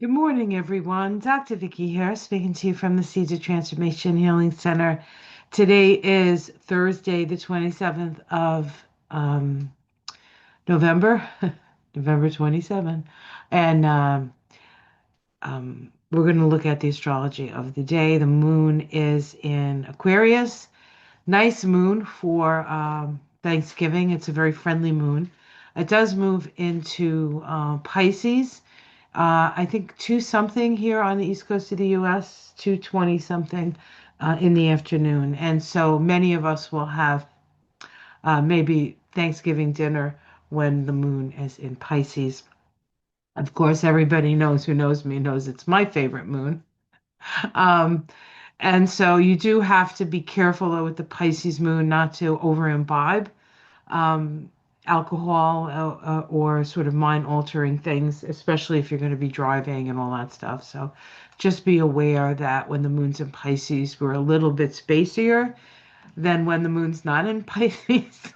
Good morning, everyone. Dr. Vicky here, speaking to you from the Seeds of Transformation Healing Center. Today is Thursday, the 27th of November, November 27. And we're going to look at the astrology of the day. The moon is in Aquarius. Nice moon for Thanksgiving. It's a very friendly moon. It does move into Pisces. I think 2 something here on the east coast of the US, 2:20 something in the afternoon. And so many of us will have maybe Thanksgiving dinner when the moon is in Pisces. Of course, everybody knows who knows me knows it's my favorite moon. Um, and so you do have to be careful though with the Pisces moon not to over imbibe um, alcohol or sort of mind altering things, especially if you're going to be driving and all that stuff. So just be aware that when the moon's in Pisces, we're a little bit spacier than when the moon's not in Pisces.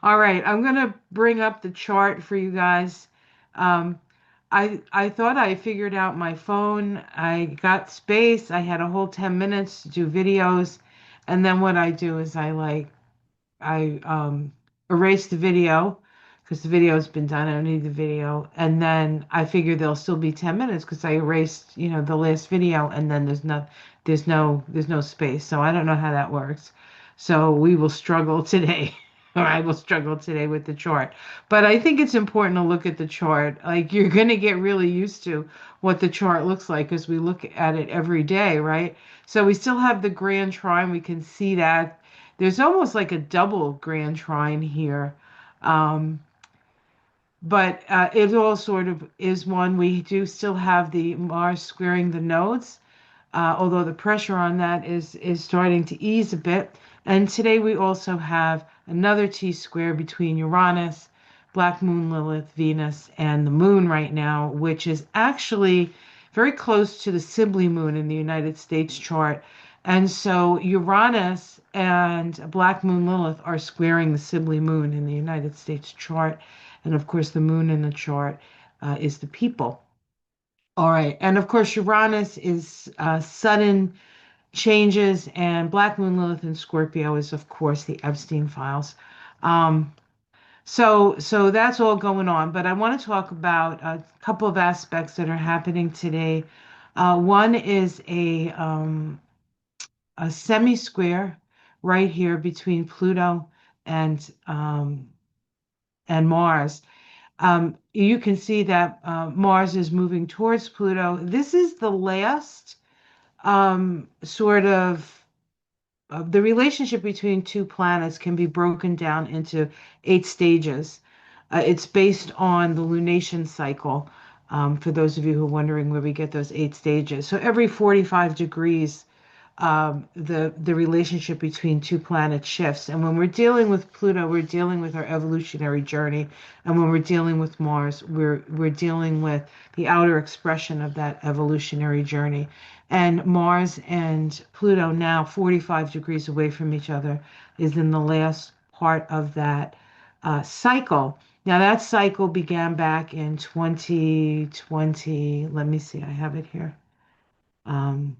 All right, I'm going to bring up the chart for you guys. Um, I thought I figured out my phone. I got space. I had a whole 10 minutes to do videos. And then what I do is I erase the video because the video's been done. I don't need the video. And then I figure there'll still be 10 minutes because I erased, the last video and then there's no space. So I don't know how that works. So we will struggle today. Or I will struggle today with the chart. But I think it's important to look at the chart. Like you're going to get really used to what the chart looks like as we look at it every day, right? So we still have the grand trine. We can see that there's almost like a double grand trine here. Um, but it all sort of is one. We do still have the Mars squaring the nodes, although the pressure on that is starting to ease a bit. And today we also have another T square between Uranus, Black Moon Lilith, Venus, and the Moon right now, which is actually very close to the Sibley Moon in the United States chart. And so Uranus and Black Moon Lilith are squaring the Sibley Moon in the United States chart. And of course, the Moon in the chart is the people. All right. And of course, Uranus is sudden changes, and Black Moon Lilith in Scorpio is, of course, the Epstein files. Um, so that's all going on. But I want to talk about a couple of aspects that are happening today. One is a semi-square right here between Pluto and um, and Mars. You can see that Mars is moving towards Pluto. This is the last sort of the relationship between two planets can be broken down into 8 stages. It's based on the lunation cycle. For those of you who are wondering where we get those 8 stages. So every 45 degrees, the relationship between two planets shifts. And when we're dealing with Pluto, we're dealing with our evolutionary journey. And when we're dealing with Mars, we're dealing with the outer expression of that evolutionary journey. And Mars and Pluto, now 45 degrees away from each other, is in the last part of that cycle. Now, that cycle began back in 2020. Let me see, I have it here. Um,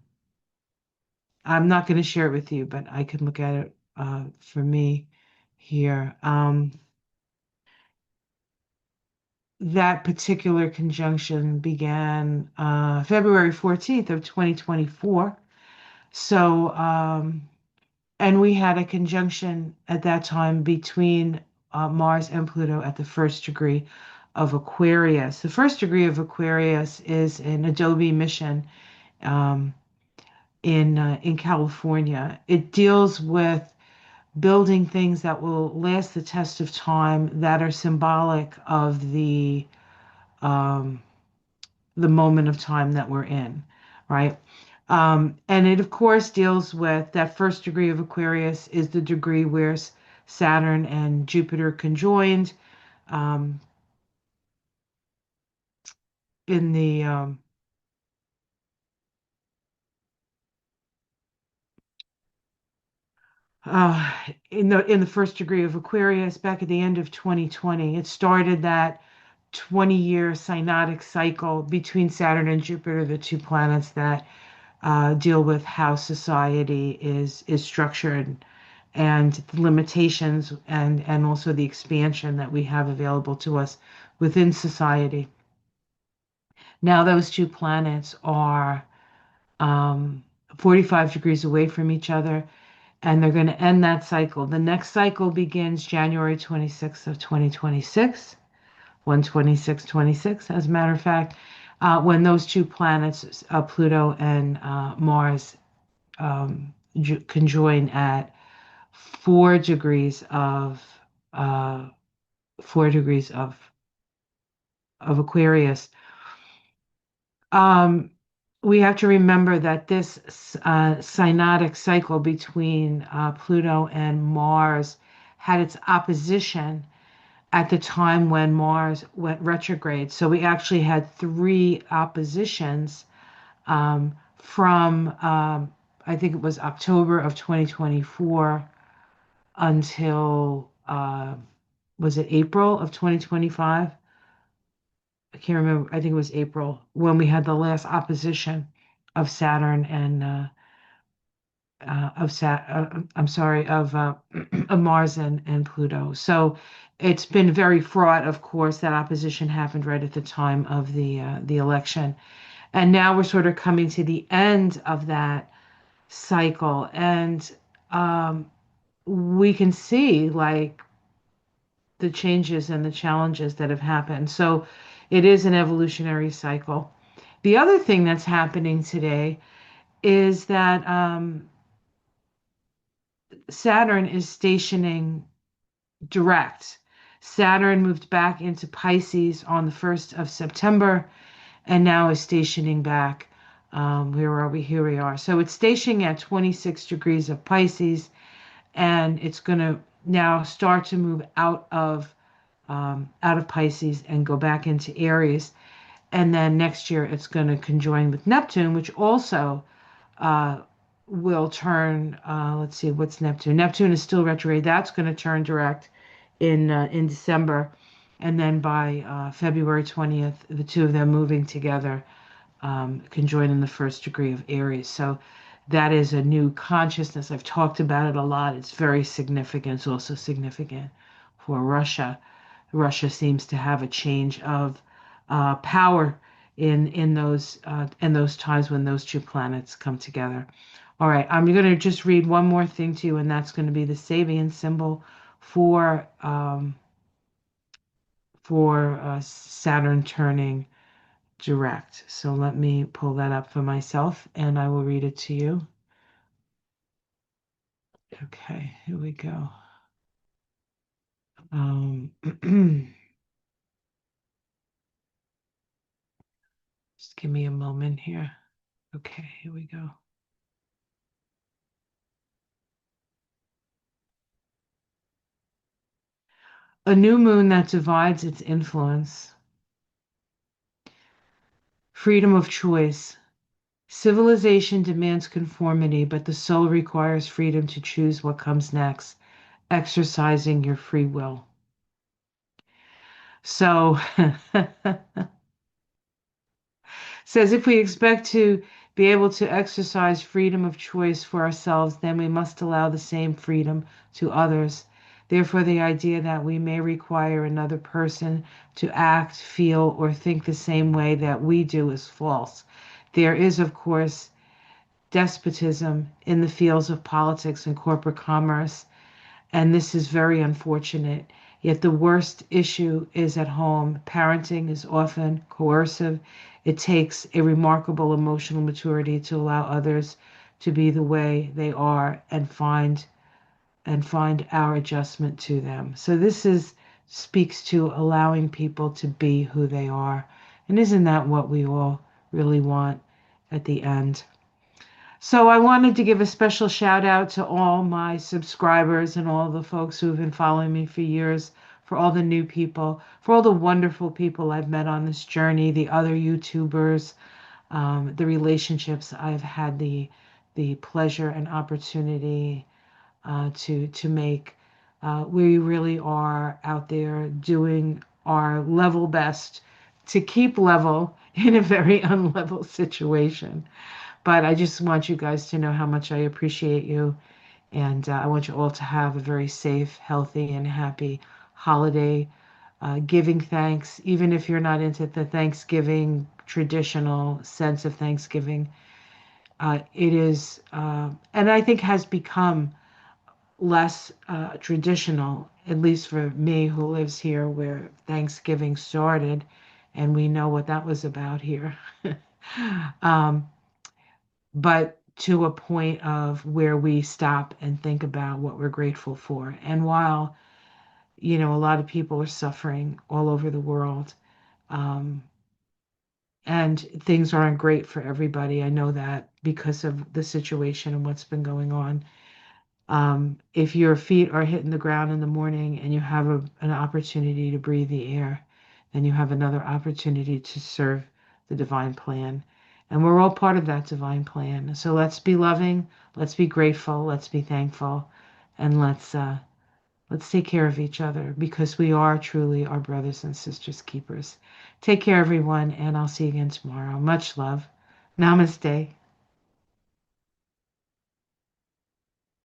I'm not going to share it with you, but I can look at it for me here. That particular conjunction began February 14th of 2024. So, and we had a conjunction at that time between Mars and Pluto at the first degree of Aquarius. The first degree of Aquarius is an Adobe mission. Um, in California. It deals with building things that will last the test of time that are symbolic of um, the moment of time that we're in, right? And it, of course, deals with that first degree of Aquarius is the degree where Saturn and Jupiter conjoined um, in the uh, in the first degree of Aquarius back at the end of 2020. It started that 20-year synodic cycle between Saturn and Jupiter, the two planets that deal with how society is structured and the limitations and also the expansion that we have available to us within society. Now those two planets are um, 45 degrees away from each other, and they're going to end that cycle. The next cycle begins January 26th of 2026, 12626, as a matter of fact, when those two planets, Pluto and Mars, conjoin at 4 degrees uh, 4 degrees of Aquarius. Um, we have to remember that this synodic cycle between Pluto and Mars had its opposition at the time when Mars went retrograde. So we actually had three oppositions from, I think it was October of 2024 until, was it April of 2025? I can't remember. I think it was April when we had the last opposition of Saturn and I'm sorry, of Mars and Pluto. So it's been very fraught. Of course, that opposition happened right at the time of the election, and now we're sort of coming to the end of that cycle, and um, we can see like the changes and the challenges that have happened. So it is an evolutionary cycle. The other thing that's happening today is that Saturn is stationing direct. Saturn moved back into Pisces on the 1st of September and now is stationing back. Where are we? Here we are. So it's stationing at 26 degrees of Pisces, and it's going to now start to move out of Pisces and go back into Aries. And then next year it's going to conjoin with Neptune, which also uh, will turn. Let's see, what's Neptune? Neptune is still retrograde. That's going to turn direct in December, and then by February 20th, the two of them moving together conjoin in the first degree of Aries. So that is a new consciousness. I've talked about it a lot. It's very significant. It's also significant for Russia. Russia seems to have a change of power in those times when those two planets come together. All right, I'm going to just read one more thing to you, and that's going to be the Sabian symbol for Saturn turning direct. So let me pull that up for myself, and I will read it to you. Okay, here we go. Just give me a moment here. Okay, here we go. A new moon that divides its influence. Freedom of choice. Civilization demands conformity, but the soul requires freedom to choose what comes next, exercising your free will. So, says if we expect to be able to exercise freedom of choice for ourselves, then we must allow the same freedom to others. Therefore, the idea that we may require another person to act, feel, or think the same way that we do is false. There is, of course, despotism in the fields of politics and corporate commerce, and this is very unfortunate. Yet the worst issue is at home. Parenting is often coercive. It takes a remarkable emotional maturity to allow others to be the way they are and find our adjustment to them. So this is speaks to allowing people to be who they are. And isn't that what we all really want at the end? So I wanted to give a special shout out to all my subscribers and all the folks who have been following me for years, for all the new people, for all the wonderful people I've met on this journey, the other YouTubers, the relationships I've had the pleasure and opportunity to make. We really are out there doing our level best to keep level in a very unlevel situation. But I just want you guys to know how much I appreciate you. And I want you all to have a very safe, healthy, and happy holiday. Giving thanks, even if you're not into the Thanksgiving traditional sense of Thanksgiving, it is, and I think has become less traditional, at least for me who lives here where Thanksgiving started, and we know what that was about here. um, but to a point of where we stop and think about what we're grateful for. And while, a lot of people are suffering all over the world, um, and things aren't great for everybody, I know that because of the situation and what's been going on. If your feet are hitting the ground in the morning and you have an opportunity to breathe the air, then you have another opportunity to serve the divine plan. And we're all part of that divine plan. So let's be loving, let's be grateful, let's be thankful, and let's take care of each other because we are truly our brothers and sisters keepers. Take care, everyone, and I'll see you again tomorrow. Much love. Namaste.